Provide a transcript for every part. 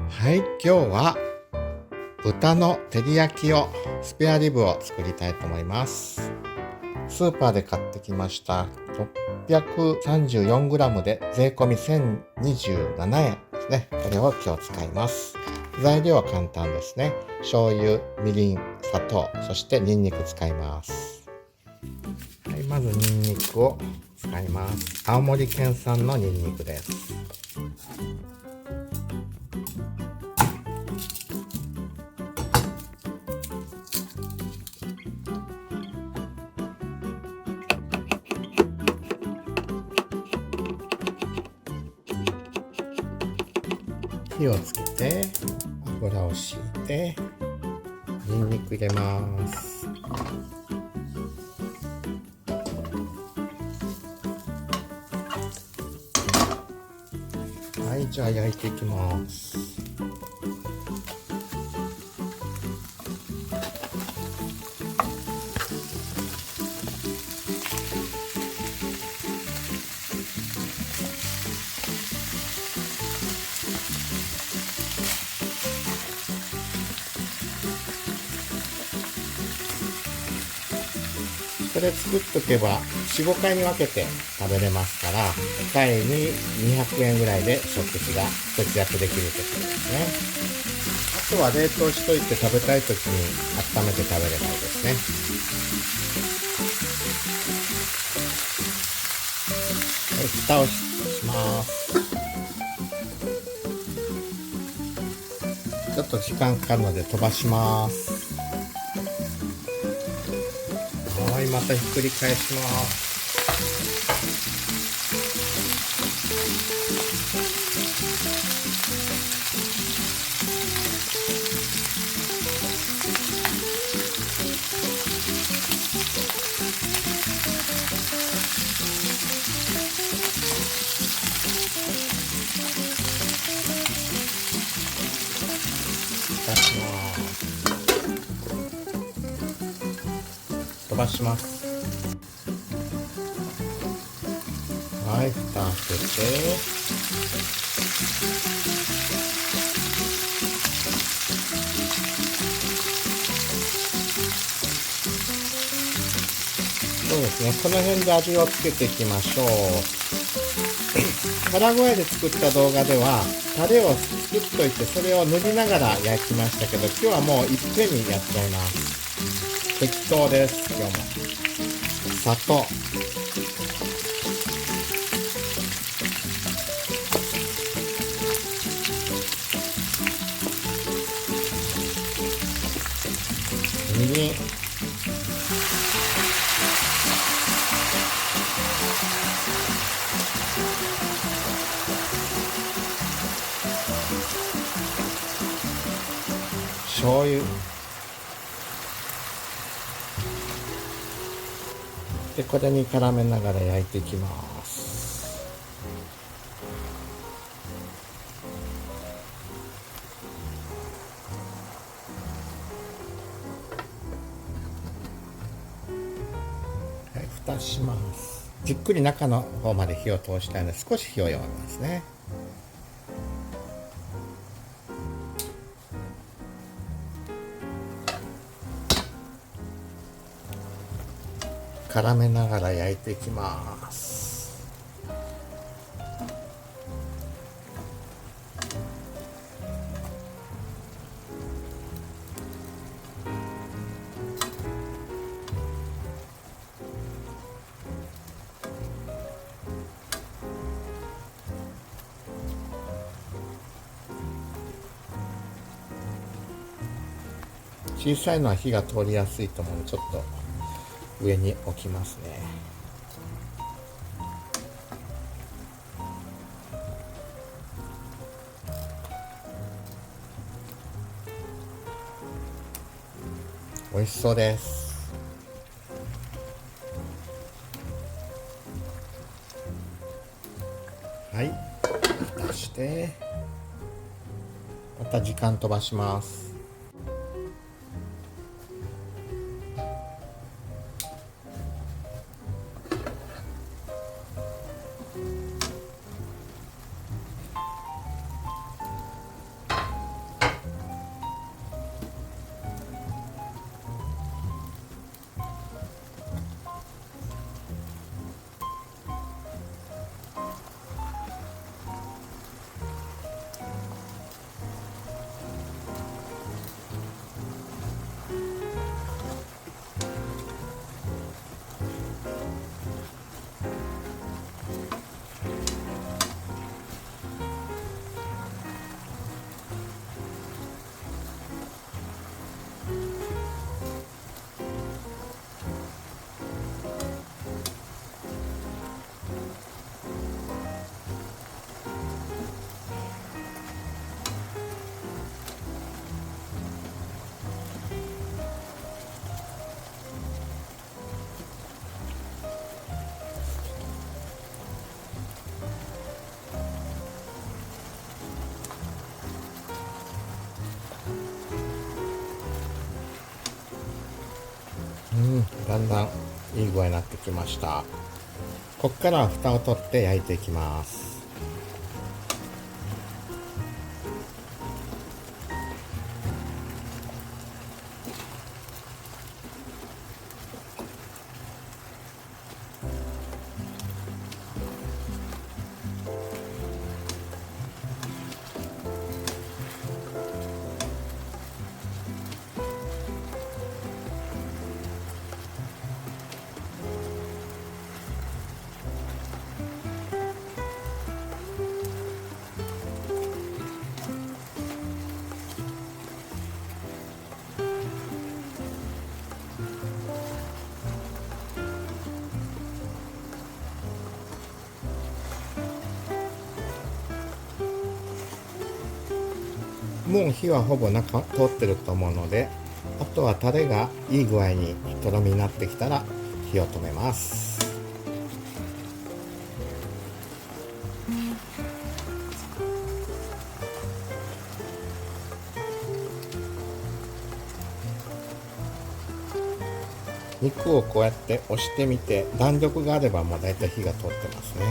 はい、今日は豚の照り焼きをスペアリブを作りたいと思います。スーパーで買ってきました634g で税込み1027円ですね。これを今日使います。材料は簡単ですね。醤油、みりん、砂糖、そしてニンニク使います。はい、まずニンニクを使います。青森県産のニンニクです。火をつけて油を敷いてニンニク入れます。はい、じゃあ焼いていきます。これ作っとけば 4,5 回に分けて食べれますから、1回に200円ぐらいで食費が節約できるということですね。あとは冷凍しといて食べたい時に温めて食べればいいですね。はい、蓋をします。ちょっと時間かかるので飛ばします。はい、またひっくり返します。蓋します。飛ばします。はい、蓋開けてそうですね、この辺で味をつけていきましょう。腹具合で作った動画ではタレを作っといてそれを塗りながら焼きましたけど、今日はもういっぺんにやっちゃいます。適当です。今日も砂糖、みりん、醤油で、これに絡めながら焼いていきます。はい、蓋します。じっくり中の方まで火を通したいので少し火を弱めますね。絡めながら焼いていきます。小さいのは火が通りやすいと思うのでちょっと上に置きますね。美味しそうです。はい、蓋してまた時間飛ばします。んだんいい具合になってきました。ここからは蓋を取って焼いていきます。もう火はほぼ通ってると思うので、あとはタレがいい具合にとろみになってきたら火を止めます。肉をこうやって押してみて弾力があればもうだいたい火が通ってますね。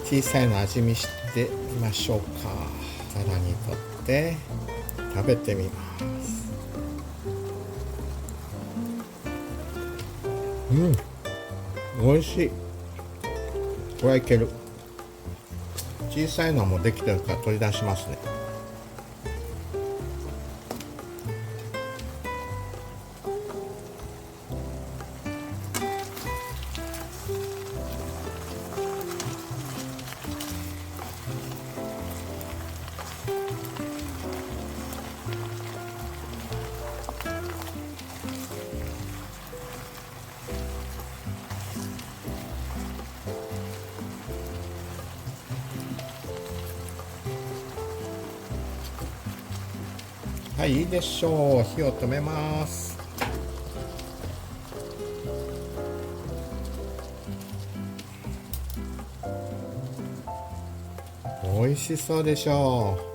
小さいの味見してみましょうか。皿にとって食べてみます。美味しい。これはいける。小さいのもできてるから取り出しますね。はい、いいでしょう。火を止めます。美味しそうでしょう。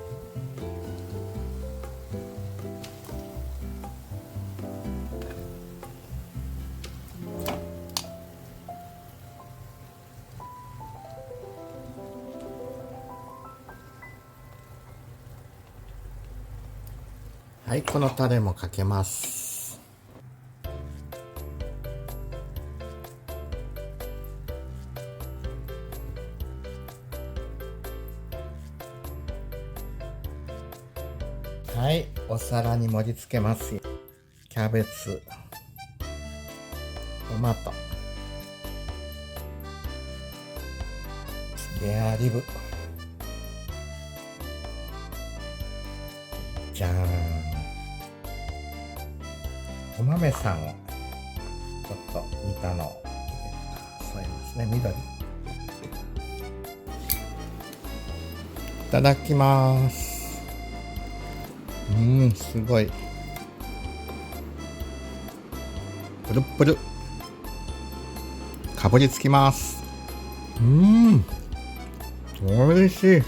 はい、このタレもかけます。はい、お皿に盛り付けますよ。キャベツ、トマト、スペアリブ、じゃーん。お豆さんをちょっと煮たのを添えますね。緑。いただきます。すごい。プルプル。かぶりつきます。おいしい。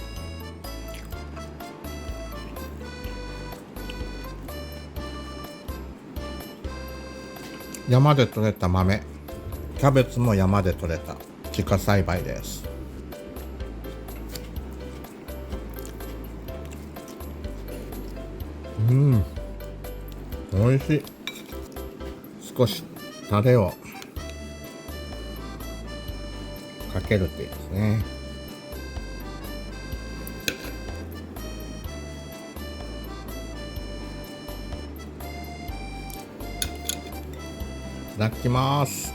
山で採れた豆、キャベツも山で採れた自家栽培です。美味しい。少しタレをかけるっていいですね。いただきます。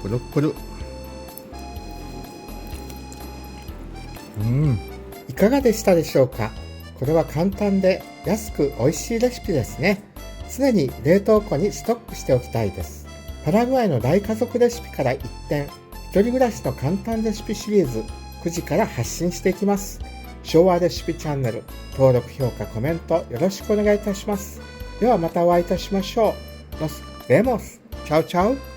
プルプル。いかがでしたでしょうか。これは簡単で安く美味しいレシピですね。常に冷凍庫にストックしておきたいです。パラグアイの大家族レシピから一転、一人暮らしの簡単レシピシリーズ9時から発信していきます。昭和レシピチャンネル、登録、評価、コメントよろしくお願いいたします。ではまたお会いいたしましょう。Nos vemos. Chao, chao.